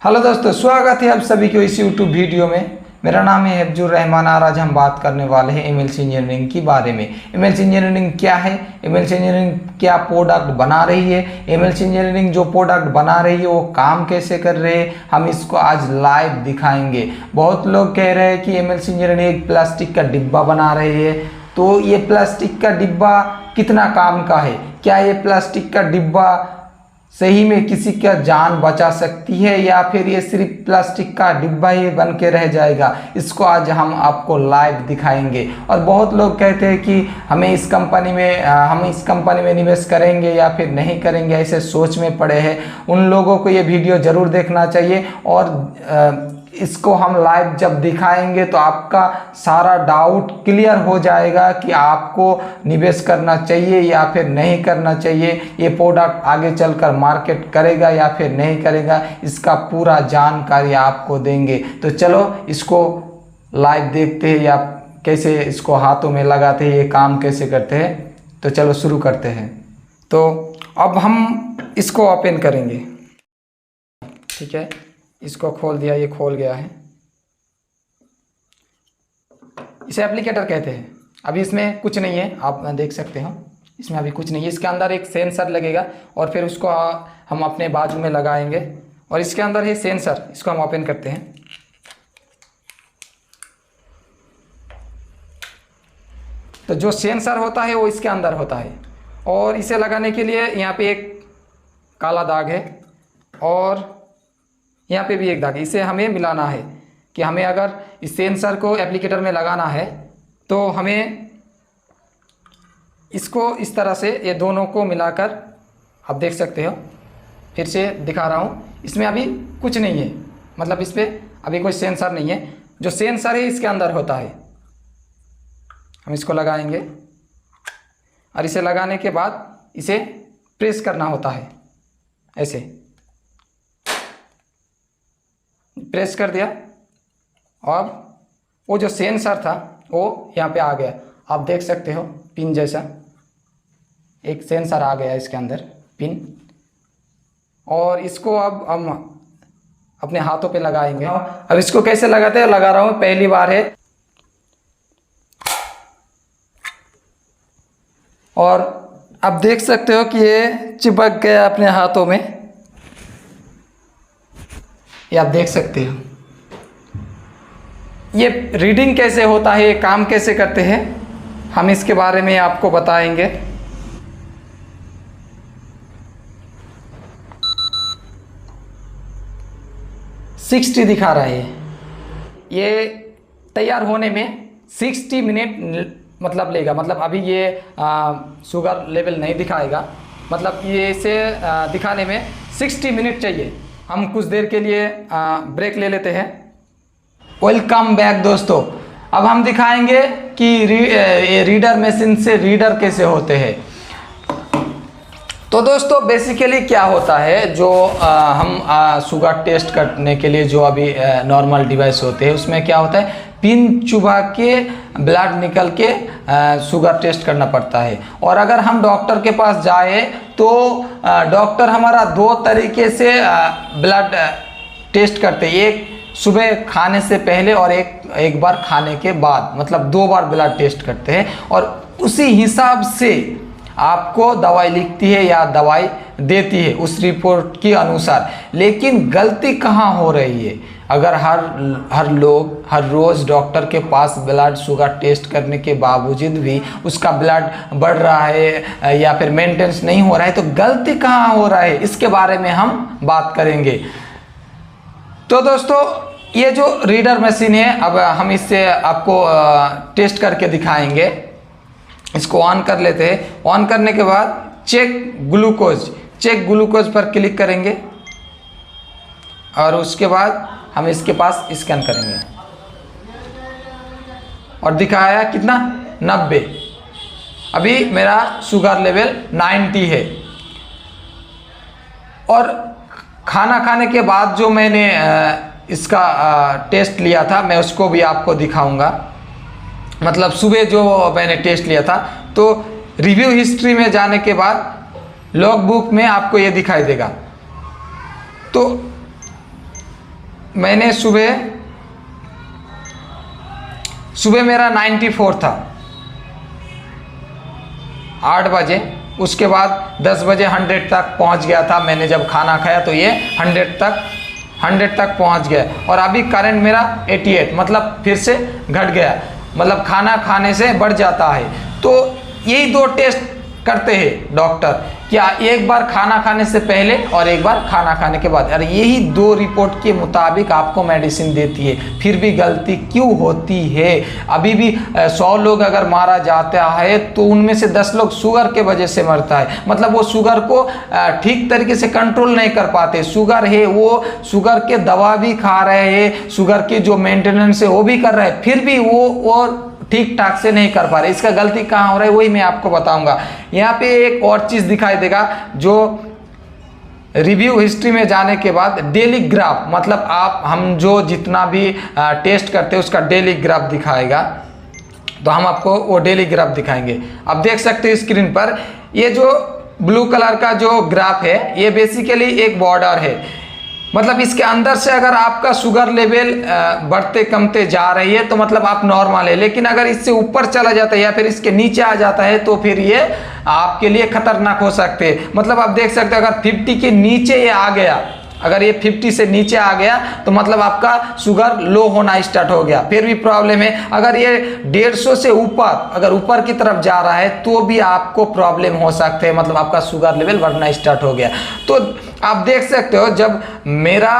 Hello दोस्तों, स्वागत है आप सभी को इस यूट्यूब वीडियो में। मेरा नाम है हिफ्जुर रहमान। आज हम बात करने वाले हैं एमएलसी इंजीनियरिंग के बारे में। एमएलसी इंजीनियरिंग क्या है, एमएलसी इंजीनियरिंग क्या प्रोडक्ट बना रही है, एमएलसी इंजीनियरिंग जो प्रोडक्ट बना रही है वो काम कैसे कर रहे हैं, हम इसको आज लाइव दिखाएंगे। बहुत लोग कह रहे हैं कि एमएलसी इंजीनियरिंग एक प्लास्टिक का डिब्बा बना रही है, तो ये प्लास्टिक का डिब्बा कितना काम का है, क्या ये प्लास्टिक का डिब्बा सही में किसी का जान बचा सकती है या फिर ये सिर्फ प्लास्टिक का डिब्बा ही बन के रह जाएगा, इसको आज हम आपको लाइव दिखाएंगे। और बहुत लोग कहते हैं कि हम इस कंपनी में निवेश करेंगे या फिर नहीं करेंगे, ऐसे सोच में पड़े हैं। उन लोगों को ये वीडियो ज़रूर देखना चाहिए और इसको हम लाइव जब दिखाएंगे तो आपका सारा डाउट क्लियर हो जाएगा कि आपको निवेश करना चाहिए या फिर नहीं करना चाहिए, ये प्रोडक्ट आगे चलकर मार्केट करेगा या फिर नहीं करेगा, इसका पूरा जानकारी आपको देंगे। तो चलो इसको लाइव देखते हैं या कैसे इसको हाथों में लगाते हैं, ये काम कैसे करते हैं। तो चलो शुरू करते हैं। तो अब हम इसको ओपन करेंगे, ठीक है। इसको खोल दिया, ये खोल गया है। इसे एप्लीकेटर कहते हैं। अभी इसमें कुछ नहीं है, आप देख सकते हो, इसमें अभी कुछ नहीं है। इसके अंदर एक सेंसर लगेगा और फिर उसको हम अपने बाजू में लगाएंगे और इसके अंदर है सेंसर। इसको हम ओपन करते हैं। तो जो सेंसर होता है वो इसके अंदर होता है और इसे लगाने के लिए यहाँ पे एक काला दाग है और यहाँ पे भी एक दाग। इसे हमें मिलाना है कि हमें अगर इस सेंसर को एप्लीकेटर में लगाना है तो हमें इसको इस तरह से ये दोनों को मिलाकर, आप देख सकते हो, फिर से दिखा रहा हूँ, इसमें अभी कुछ नहीं है, मतलब इस पर अभी कोई सेंसर नहीं है। जो सेंसर है इसके अंदर होता है। हम इसको लगाएंगे और इसे लगाने के बाद इसे प्रेस करना होता है, ऐसे प्रेस कर दिया और वो जो सेंसर था वो यहाँ पे आ गया। आप देख सकते हो पिन जैसा एक सेंसर आ गया इसके अंदर, पिन। और इसको अब हम अपने हाथों पे लगाएंगे। अब इसको कैसे लगाते हैं, लगा रहा हूँ, पहली बार है। और अब देख सकते हो कि ये चिपक गया अपने हाथों में, ये आप देख सकते हो। ये रीडिंग कैसे होता है, ये काम कैसे करते हैं, हम इसके बारे में आपको बताएंगे। सिक्सटी दिखा रहा है। ये तैयार होने में 60 मिनट मतलब लेगा। मतलब अभी ये शुगर लेवल नहीं दिखाएगा, मतलब ये इसे दिखाने में 60 मिनट चाहिए। हम कुछ देर के लिए ब्रेक ले लेते हैं। वेलकम बैक दोस्तों। अब हम दिखाएंगे कि रीडर मशीन से रीडर कैसे होते हैं। तो दोस्तों बेसिकली क्या होता है, जो हम शुगर टेस्ट करने के लिए जो अभी नॉर्मल डिवाइस होते हैं उसमें क्या होता है, पिन चुभा के ब्लड निकल के शुगर टेस्ट करना पड़ता है। और अगर हम डॉक्टर के पास जाए तो डॉक्टर हमारा दो तरीके से ब्लड टेस्ट करते हैं। एक सुबह खाने से पहले और एक बार खाने के बाद, मतलब 2 बार ब्लड टेस्ट करते हैं और उसी हिसाब से आपको दवाई लिखती है या दवाई देती है उस रिपोर्ट के अनुसार। लेकिन गलती कहाँ हो रही है, अगर हर लोग हर रोज़ डॉक्टर के पास ब्लड शुगर टेस्ट करने के बावजूद भी उसका ब्लड बढ़ रहा है या फिर मेंटेनेंस नहीं हो रहा है, तो गलती कहाँ हो रहा है, इसके बारे में हम बात करेंगे। तो दोस्तों ये जो रीडर मशीन है, अब हम इससे आपको टेस्ट करके दिखाएंगे। इसको ऑन कर लेते हैं। ऑन करने के बाद चेक ग्लूकोज पर क्लिक करेंगे और उसके बाद हम इसके पास स्कैन करेंगे और दिखाया कितना, 90। अभी मेरा शुगर लेवल 90 है। और खाना खाने के बाद जो मैंने इसका टेस्ट लिया था, मैं उसको भी आपको दिखाऊंगा। मतलब सुबह जो मैंने टेस्ट लिया था, तो रिव्यू हिस्ट्री में जाने के बाद लॉग बुक में आपको ये दिखाई देगा। तो मैंने सुबह मेरा 94 था 8 बजे, उसके बाद 10 बजे 100 तक पहुंच गया था। मैंने जब खाना खाया तो ये 100 तक पहुंच गया। और अभी करंट मेरा 88, मतलब फिर से घट गया, मतलब खाना खाने से बढ़ जाता है। तो यही 2 टेस्ट करते हैं डॉक्टर, क्या एक बार खाना खाने से पहले और एक बार खाना खाने के बाद। अरे यही 2 रिपोर्ट के मुताबिक आपको मेडिसिन देती है, फिर भी गलती क्यों होती है? अभी भी 100 लोग अगर मारा जाता है तो उनमें से 10 लोग शुगर के वजह से मरता है। मतलब वो शुगर को ठीक तरीके से कंट्रोल नहीं कर पाते। शुगर है, वो शुगर के दवा भी खा रहे हैं, शुगर के जो मेंटेनेंस है वो भी कर रहे हैं, फिर भी वो ठीक ठाक से नहीं कर पा रहे। इसका गलती कहाँ हो रहा है वही मैं आपको बताऊंगा। यहाँ पे एक और चीज दिखाई देगा, जो रिव्यू हिस्ट्री में जाने के बाद डेली ग्राफ, मतलब हम जो जितना भी टेस्ट करते हैं उसका डेली ग्राफ दिखाएगा। तो हम आपको वो डेली ग्राफ दिखाएंगे। आप देख सकते हैं स्क्रीन पर, ये जो ब्लू कलर का जो ग्राफ है ये बेसिकली एक बॉर्डर है। मतलब इसके अंदर से अगर आपका शुगर लेवल बढ़ते कमते जा रही है तो मतलब आप नॉर्मल है, लेकिन अगर इससे ऊपर चला जाता है या फिर इसके नीचे आ जाता है तो फिर ये आपके लिए खतरनाक हो सकते हैं। मतलब आप देख सकते हैं अगर 50 के नीचे ये आ गया, अगर ये 50 से नीचे आ गया तो मतलब आपका शुगर लो होना स्टार्ट हो गया, फिर भी प्रॉब्लम है। अगर ये 150 से ऊपर अगर ऊपर की तरफ जा रहा है तो भी आपको प्रॉब्लम हो सकते हैं, मतलब आपका शुगर लेवल बढ़ना स्टार्ट हो गया। तो आप देख सकते हो जब मेरा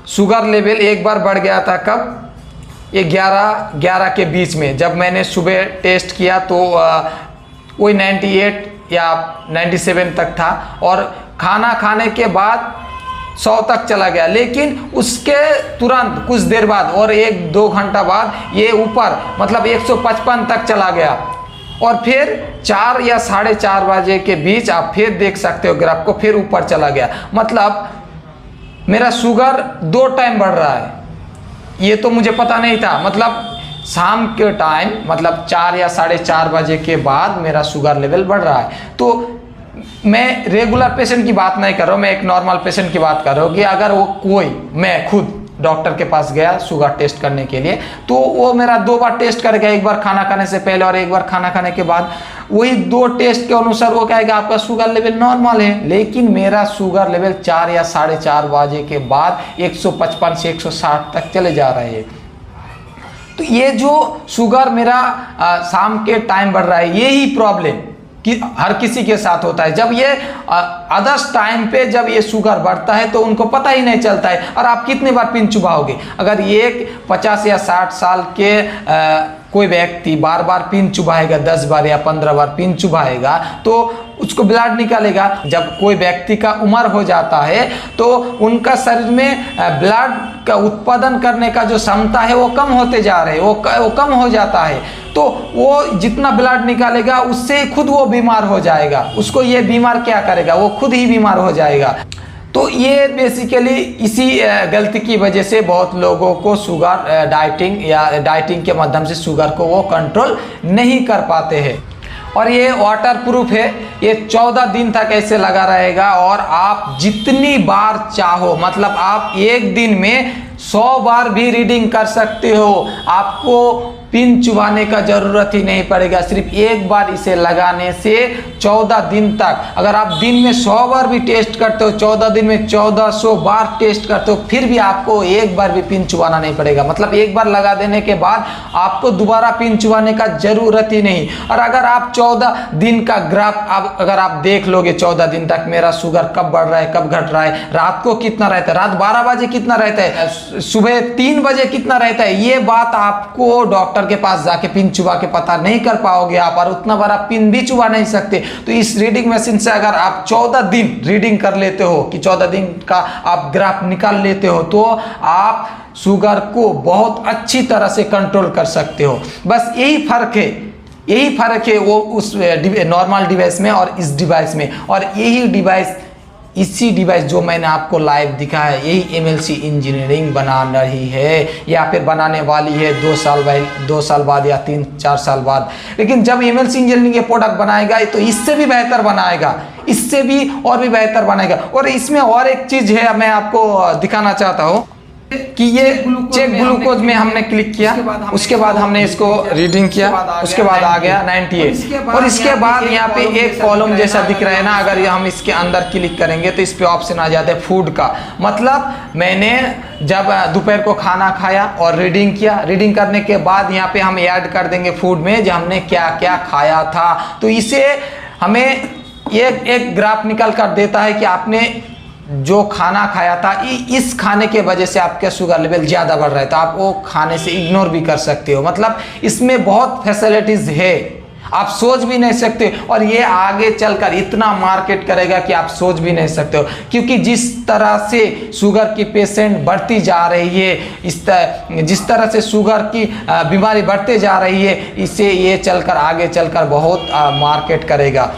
शुगर लेवल एक बार बढ़ गया था, कब? ये 11 के बीच में जब मैंने सुबह टेस्ट किया तो वही 98 या 97 तक था, और खाना खाने के बाद 100 तक चला गया। लेकिन उसके तुरंत कुछ देर बाद और 1-2 घंटा बाद ये ऊपर मतलब 155 तक चला गया, और फिर 4 या 4:30 बजे के बीच आप फिर देख सकते हो ग्राफ को, फिर ऊपर चला गया। मतलब मेरा शुगर 2 टाइम बढ़ रहा है, ये तो मुझे पता नहीं था। मतलब शाम के टाइम मतलब 4 या 4:30 बजे के बाद मेरा शुगर लेवल बढ़ रहा है। तो मैं रेगुलर पेशेंट की बात नहीं कर रहा हूँ, मैं एक नॉर्मल पेशेंट की बात कर रहा हूँ कि अगर मैं खुद डॉक्टर के पास गया शुगर टेस्ट करने के लिए तो वो मेरा 2 बार टेस्ट करेगा, एक बार खाना खाने से पहले और एक बार खाना खाने के बाद। वही 2 टेस्ट के अनुसार वो कहेगा आपका शुगर लेवल नॉर्मल है, लेकिन मेरा शुगर लेवल 4 या 4:30 बजे के बाद 155 से 160 तक चले जा रहे हैं। तो ये जो शुगर मेरा शाम के टाइम बढ़ रहा है, यही प्रॉब्लम कि हर किसी के साथ होता है। जब ये अदर्स टाइम पे जब ये शुगर बढ़ता है तो उनको पता ही नहीं चलता है। और आप कितने बार पिन चुबाओगे? अगर ये 50 या 60 साल के कोई व्यक्ति बार बार पिन चुबाएगा, 10 बार या 15 बार पिन चुबाएगा तो उसको ब्लड निकालेगा। जब कोई व्यक्ति का उम्र हो जाता है तो उनका शरीर में ब्लड का उत्पादन करने का जो क्षमता है वो कम होते जा रहे हैं, वो कम हो जाता है। तो वो जितना ब्लड निकालेगा उससे खुद वो बीमार हो जाएगा। उसको ये बीमार क्या करेगा? वो खुद ही बीमार हो जाएगा। तो ये बेसिकली इसी गलती की वजह से बहुत लोगों को शुगर डाइटिंग के माध्यम से शुगर को वो कंट्रोल नहीं कर पाते हैं। और ये वाटर प्रूफ है, ये 14 दिन तक ऐसे लगा रहेगा और आप जितनी बार चाहो, मतलब आप एक दिन में 100 बार भी रीडिंग कर सकते हो। आपको पिन चुबाने का जरूरत ही नहीं पड़ेगा। सिर्फ एक बार इसे लगाने से 14 दिन तक, अगर आप दिन में 100 बार भी टेस्ट करते हो, 14 दिन में 1400 बार टेस्ट करते हो, फिर भी आपको एक बार भी पिन चुबाना नहीं पड़ेगा। मतलब एक बार लगा देने के बाद आपको दोबारा पिन चुबाने का जरूरत ही नहीं। और अगर आप 14 दिन का ग्राफ अगर आप देख लोगे 14 दिन तक मेरा शुगर कब बढ़ रहा है, कब घट रहा है, रात को कितना रहता है, रात 12 बजे कितना रहता है, सुबह 3 बजे कितना रहता है, ये बात आपको डॉक्टर के पास जाके पिन चुबा के पता नहीं कर पाओगे आप, और उतना बड़ा पिन भी चुबा नहीं सकते। तो इस रीडिंग मशीन से अगर आप 14 दिन रीडिंग कर लेते हो कि 14 दिन का आप ग्राफ निकाल लेते हो तो आप शुगर को बहुत अच्छी तरह से कंट्रोल कर सकते हो। बस यही फर्क है वो उस नॉर्मल डिवाइस में और इस डिवाइस में। और इसी डिवाइस जो मैंने आपको लाइव दिखाया है, यही MLC इंजीनियरिंग बना रही है या फिर बनाने वाली है 2 साल बाद या 3-4 साल बाद। लेकिन जब MLC इंजीनियरिंग ये प्रोडक्ट बनाएगा तो इससे भी बेहतर बनाएगा, इससे भी और भी बेहतर बनाएगा। और इसमें और एक चीज़ है मैं आपको दिखाना चाहता हूँ। कि ये चेक ग्लूकोज में हमने क्लिक किया, उसके बाद हमने इसको रीडिंग किया, उसके बाद आ गया 98 और इसके बाद यहाँ पे एक कॉलम जैसा दिख रहा है ना, अगर हम इसके अंदर क्लिक करेंगे तो इस पे ऑप्शन आ जाता है फूड का। मतलब मैंने जब दोपहर को खाना खाया और रीडिंग किया, रीडिंग करने के बाद यहाँ पे हम ऐड कर देंगे फूड में जो हमने क्या क्या खाया था। तो इसे हमें एक ग्राफ निकल कर देता है कि आपने जो खाना खाया था इस खाने के वजह से आपका शुगर लेवल ज़्यादा बढ़ रहा है, तो आप वो खाने से इग्नोर भी कर सकते हो। मतलब इसमें बहुत फैसिलिटीज़ है, आप सोच भी नहीं सकते। और ये आगे चलकर इतना मार्केट करेगा कि आप सोच भी नहीं सकते हो, क्योंकि जिस तरह से शुगर की पेशेंट बढ़ती जा रही है, जिस तरह से शुगर की बीमारी बढ़ते जा रही है, इससे ये चलकर आगे चलकर बहुत मार्केट करेगा।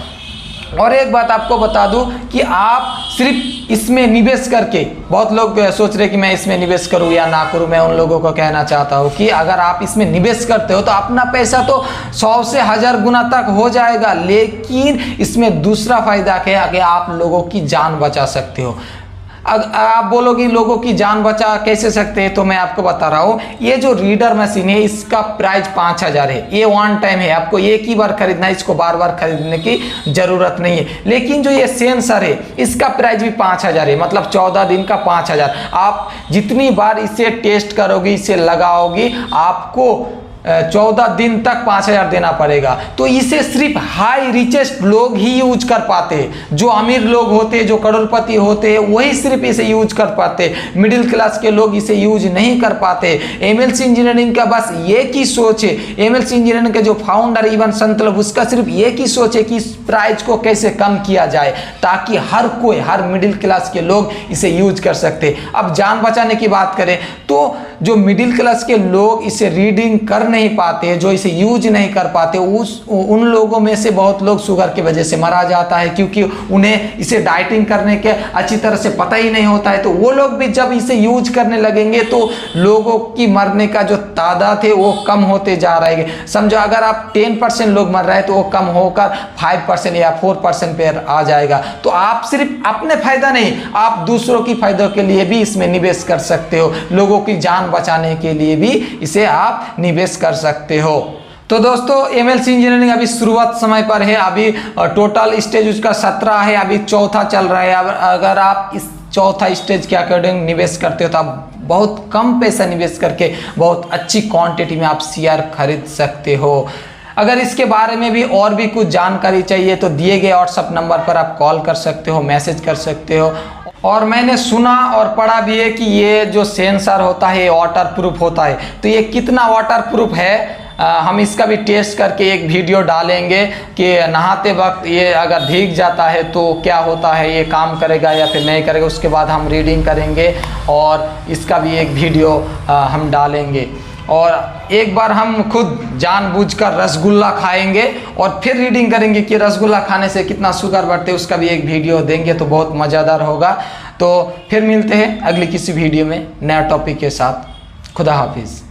और एक बात आपको बता दूं कि आप सिर्फ इसमें निवेश करके, बहुत लोग सोच रहे कि मैं इसमें निवेश करूं या ना करूं, मैं उन लोगों को कहना चाहता हूं कि अगर आप इसमें निवेश करते हो तो अपना पैसा तो 100 से 1000 गुना तक हो जाएगा, लेकिन इसमें दूसरा फायदा क्या है कि आप लोगों की जान बचा सकते हो। आप बोलोगे लोगों की जान बचा कैसे सकते हैं, तो मैं आपको बता रहा हूँ। ये जो रीडर मशीन है इसका प्राइस 5000 है, ये वन टाइम है, आपको एक ही बार खरीदना है, इसको बार बार खरीदने की जरूरत नहीं है। लेकिन जो ये सेंसर है इसका प्राइस भी 5000 है, मतलब 14 दिन का 5000। आप जितनी बार इसे टेस्ट करोगे, इसे लगाओगे, आपको 14 दिन तक 5000 देना पड़ेगा। तो इसे सिर्फ हाई रिचेस्ट लोग ही यूज कर पाते हैं, जो अमीर लोग होते हैं, जो करोड़पति होते हैं, वही सिर्फ इसे यूज कर पाते। मिडिल क्लास के लोग इसे यूज नहीं कर पाते। एमएलसी इंजीनियरिंग का बस एक ही सोच है, एमएलसी इंजीनियरिंग के जो फाउंडर इवन संतलभ, उसका सिर्फ एक ही सोच है कि इस प्राइस को कैसे कम किया जाए ताकि हर कोई, हर मिडिल क्लास के लोग इसे यूज कर सकते। अब जान बचाने की बात करें तो जो मिडिल क्लास के लोग इसे रीडिंग कर नहीं पाते, जो इसे यूज नहीं कर पाते, उन लोगों में से बहुत लोग शुगर की वजह से मारा जाता है, क्योंकि उन्हें इसे डाइटिंग करने के अच्छी तरह से पता ही नहीं होता है। तो वो लोग भी जब इसे यूज करने लगेंगे तो लोगों की मरने का जो तादाद है वो कम होते जा रहा है। समझो अगर आप 10% लोग मर रहे हैं तो वो कम होकर 5% या 4% पे आ जाएगा। तो आप सिर्फ अपने फायदा नहीं, आप दूसरों की फायदों के लिए भी इसमें निवेश कर सकते हो, लोगों की जान बचाने के लिए भी इसे आप निवेश कर सकते हो। तो दोस्तों एमएलसी इंजीनियरिंग अभी शुरुआत समय पर है, अभी टोटल स्टेज उसका 17 है, अभी चौथा चल रहा है। अगर आप इस चौथा स्टेज के अकॉर्डिंग निवेश करते हो तो आप बहुत कम पैसा निवेश करके बहुत अच्छी क्वांटिटी में आप शेयर खरीद सकते हो। अगर इसके बारे में भी और भी कुछ जानकारी चाहिए तो दिए गए व्हाट्सएप नंबर पर आप कॉल कर सकते हो, मैसेज कर सकते हो। और मैंने सुना और पढ़ा भी है कि ये जो सेंसर होता है ये वाटर प्रूफ होता है, तो ये कितना वाटर प्रूफ है हम इसका भी टेस्ट करके एक वीडियो डालेंगे कि नहाते वक्त ये अगर भीग जाता है तो क्या होता है, ये काम करेगा या फिर नहीं करेगा। उसके बाद हम रीडिंग करेंगे और इसका भी एक वीडियो हम डालेंगे। और एक बार हम खुद जानबूझकर रसगुल्ला खाएंगे और फिर रीडिंग करेंगे कि रसगुल्ला खाने से कितना शुगर बढ़ते, उसका भी एक वीडियो देंगे तो बहुत मज़ेदार होगा। तो फिर मिलते हैं अगली किसी वीडियो में नया टॉपिक के साथ। खुदा हाफिज़।